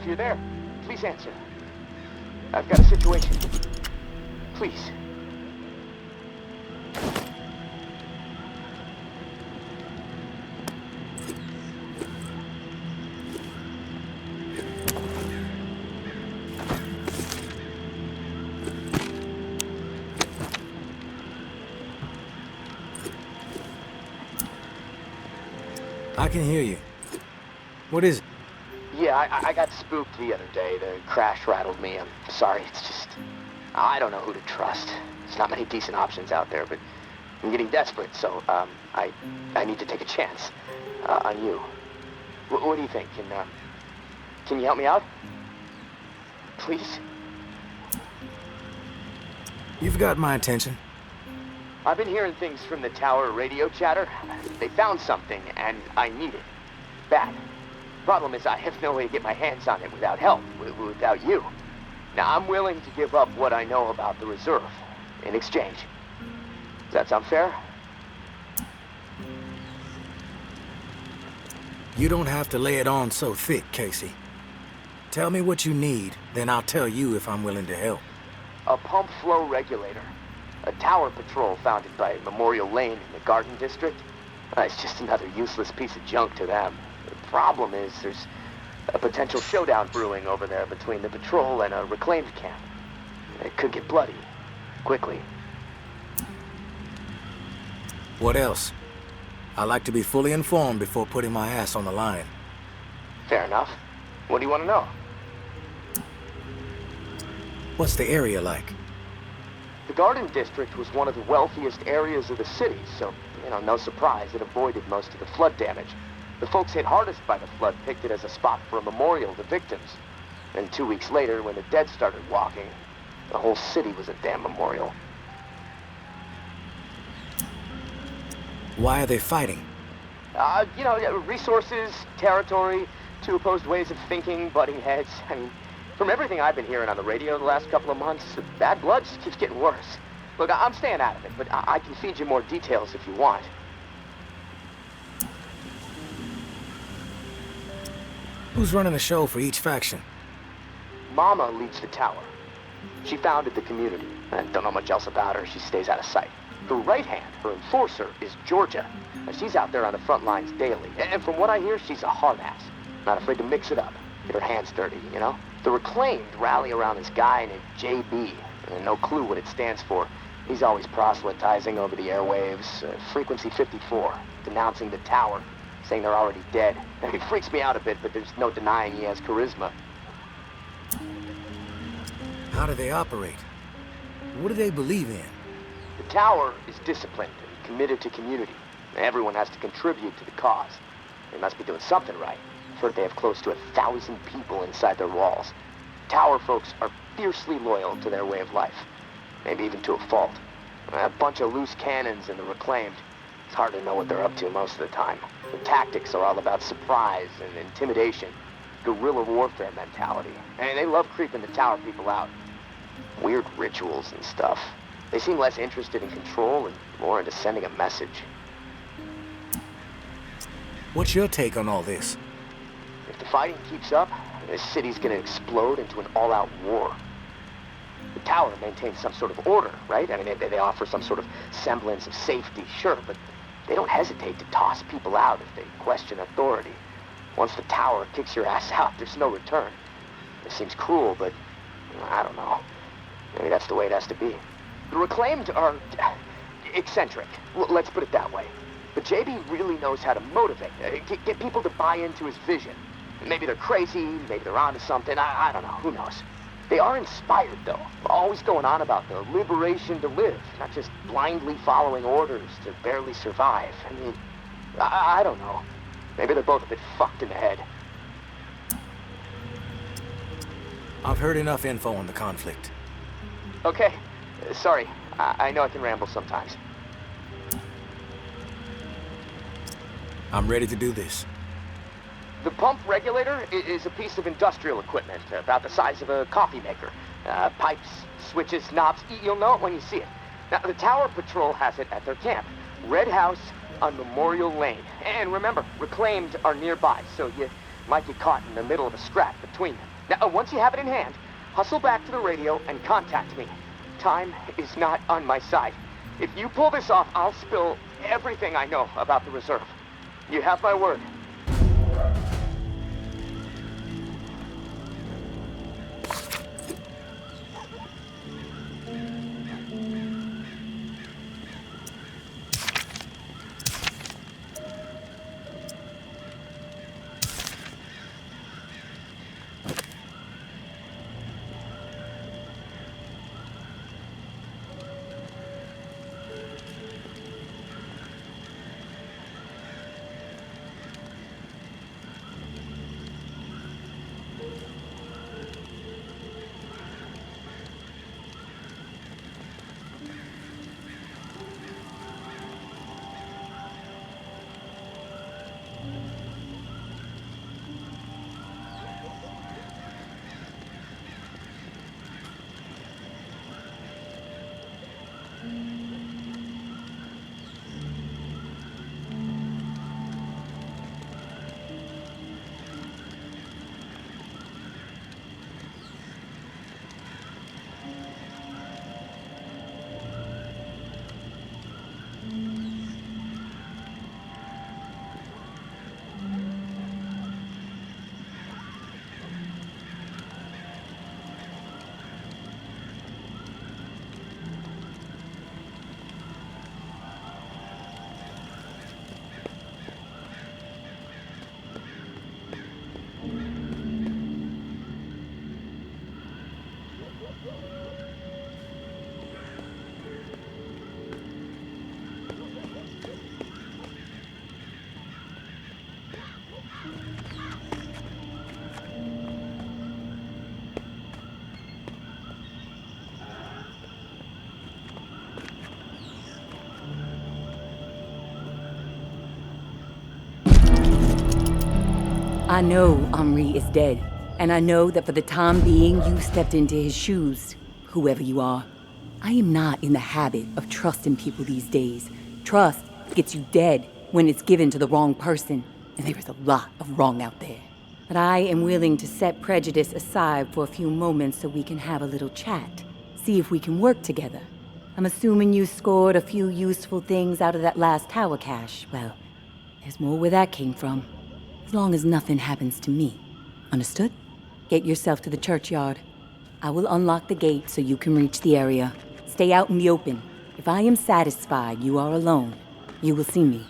you're there, please answer. I've got a situation. Please. I can hear you. What is it? Yeah, I got spooked the other day. The crash rattled me. I'm sorry, it's just... I don't know who to trust. There's not many decent options out there, but I'm getting desperate, so, I need to take a chance, on you. What do you think? Can you help me out? Please? You've got my attention. I've been hearing things from the tower radio chatter. They found something, and I need it. Bad. Problem is, I have no way to get my hands on it without help, without you. Now, I'm willing to give up what I know about the reserve in exchange. Does that sound fair? You don't have to lay it on so thick, Casey. Tell me what you need, then I'll tell you if I'm willing to help. A pump flow regulator. A tower patrol founded by Memorial Lane in the Garden District. It's just another useless piece of junk to them. The problem is there's a potential showdown brewing over there between the patrol and a reclaimed camp. It could get bloody. Quickly. What else? I like to be fully informed before putting my ass on the line. Fair enough. What do you want to know? What's the area like? The Garden District was one of the wealthiest areas of the city, so, no surprise it avoided most of the flood damage. The folks hit hardest by the flood picked it as a spot for a memorial to victims. And 2 weeks later, when the dead started walking, the whole city was a damn memorial. Why are they fighting? Resources, territory, two opposed ways of thinking, butting heads. I mean, from everything I've been hearing on the radio the last couple of months, the bad blood just keeps getting worse. Look, I'm staying out of it, but I can feed you more details if you want. Who's running the show for each faction? Mama leads the tower. She founded the community. I don't know much else about her. She stays out of sight. The right hand, her enforcer, is Georgia. She's out there on the front lines daily. And from what I hear, she's a hard ass. Not afraid to mix it up. Get her hands dirty, The reclaimed rally around this guy named JB. And no clue what it stands for. He's always proselytizing over the airwaves. Frequency 54. Denouncing the tower. Saying they're already dead. It freaks me out a bit, but there's no denying he has charisma. How do they operate? What do they believe in? The tower is disciplined and committed to community. Everyone has to contribute to the cause. They must be doing something right. I've heard they have close to 1,000 people inside their walls. Tower folks are fiercely loyal to their way of life. Maybe even to a fault. A bunch of loose cannons in the reclaimed. It's hard to know what they're up to most of the time. The tactics are all about surprise and intimidation. Guerrilla warfare mentality. And they love creeping the tower people out. Weird rituals and stuff. They seem less interested in control and more into sending a message. What's your take on all this? If the fighting keeps up, this city's gonna explode into an all-out war. The tower maintains some sort of order, right? I mean, they offer some sort of semblance of safety, sure, but they don't hesitate to toss people out if they question authority. Once the tower kicks your ass out, there's no return. It seems cruel, but I don't know. Maybe that's the way it has to be. The reclaimed are eccentric, let's put it that way. But JB really knows how to motivate, get people to buy into his vision. Maybe they're crazy, maybe they're onto something, I don't know, who knows. They are inspired, though, always going on about the liberation to live, not just blindly following orders to barely survive. I mean, I don't know. Maybe they're both a bit fucked in the head. I've heard enough info on the conflict. Okay, sorry. I know I can ramble sometimes. I'm ready to do this. The pump regulator is a piece of industrial equipment about the size of a coffee maker. Pipes, switches, knobs. You'll know it when you see it. Now, the Tower Patrol has it at their camp. Red House on Memorial Lane. And remember, reclaimed are nearby, so you might get caught in the middle of a scrap between them. Now, once you have it in hand, hustle back to the radio and contact me. Time is not on my side. If you pull this off, I'll spill everything I know about the reserve. You have my word. I know Henri is dead, and I know that for the time being you stepped into his shoes, whoever you are. I am not in the habit of trusting people these days. Trust gets you dead when it's given to the wrong person, and there is a lot of wrong out there. But I am willing to set prejudice aside for a few moments so we can have a little chat, see if we can work together. I'm assuming you scored a few useful things out of that last tower cache. Well, there's more where that came from. As long as nothing happens to me. Understood? Get yourself to the churchyard. I will unlock the gate so you can reach the area. Stay out in the open. If I am satisfied you are alone, you will see me.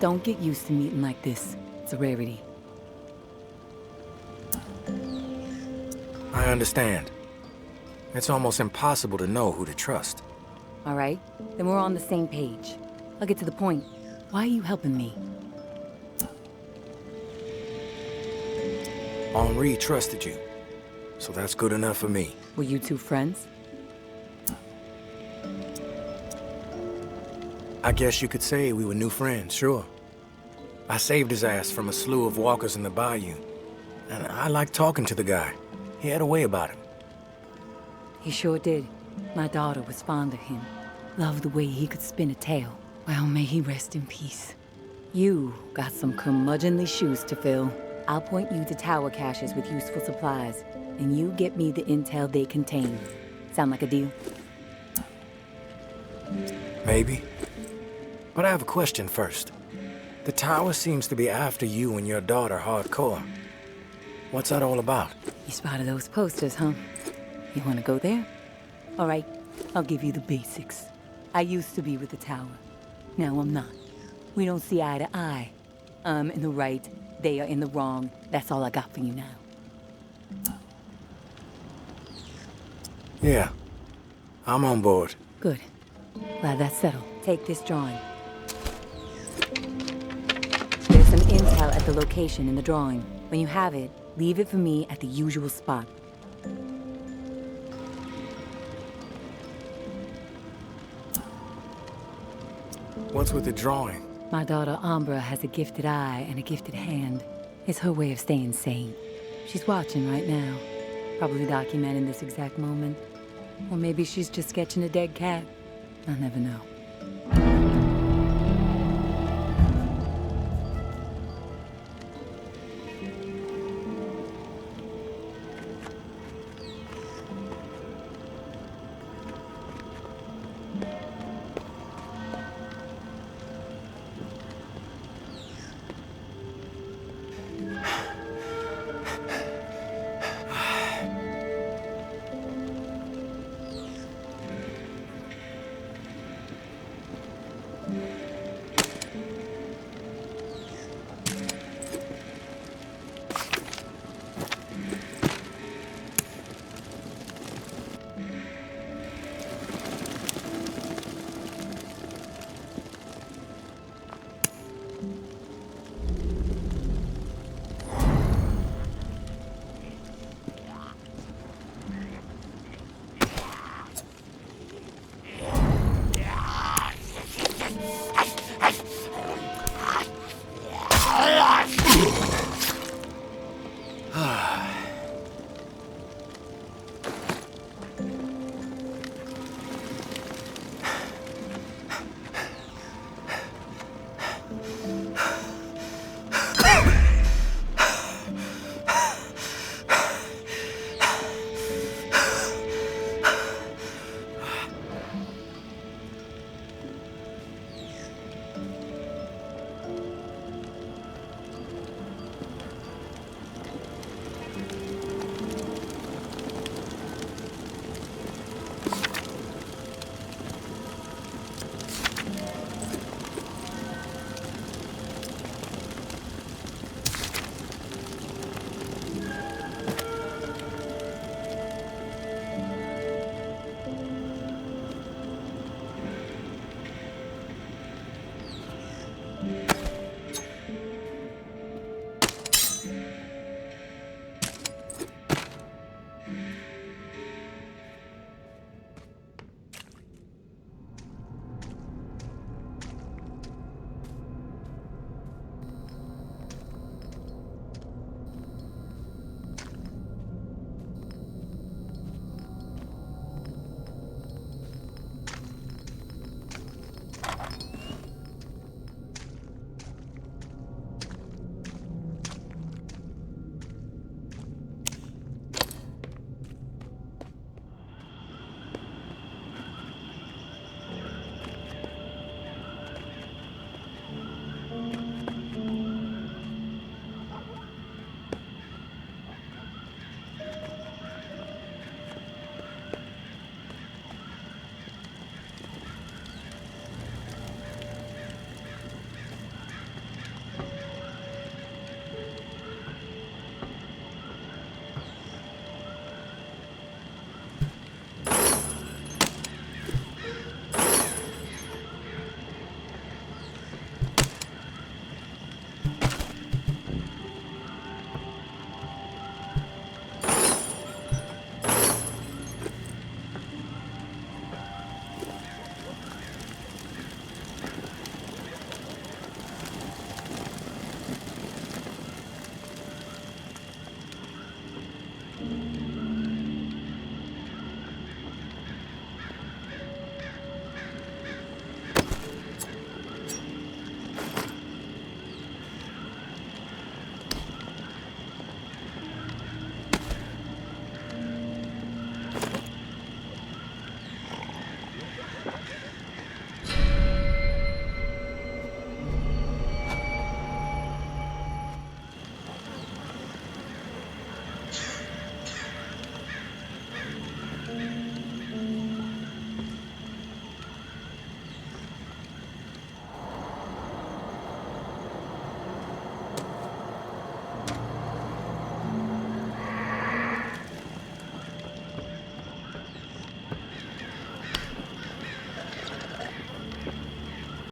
Don't get used to meeting like this. It's a rarity. I understand. It's almost impossible to know who to trust. All right, then we're on the same page. I'll get to the point. Why are you helping me? Henri trusted you, so that's good enough for me. Were you two friends? I guess you could say we were new friends, sure. I saved his ass from a slew of walkers in the bayou, and I liked talking to the guy. He had a way about him. He sure did. My daughter was fond of him. Loved the way he could spin a tale. Well, may he rest in peace. You got some curmudgeonly shoes to fill. I'll point you to tower caches with useful supplies, and you get me the intel they contain. Sound like a deal? Maybe. But I have a question first. The tower seems to be after you and your daughter hardcore. What's that all about? You spotted those posters, huh? You want to go there? All right, I'll give you the basics. I used to be with the tower. Now I'm not. We don't see eye to eye. I'm in the right, they are in the wrong. That's all I got for you now. Yeah. I'm on board. Good. Glad that's settled. Take this drawing. There's some intel at the location in the drawing. When you have it, leave it for me at the usual spot. What's with the drawing? My daughter Ambra has a gifted eye and a gifted hand. It's her way of staying sane. She's watching right now. Probably documenting this exact moment. Or maybe she's just sketching a dead cat. I'll never know.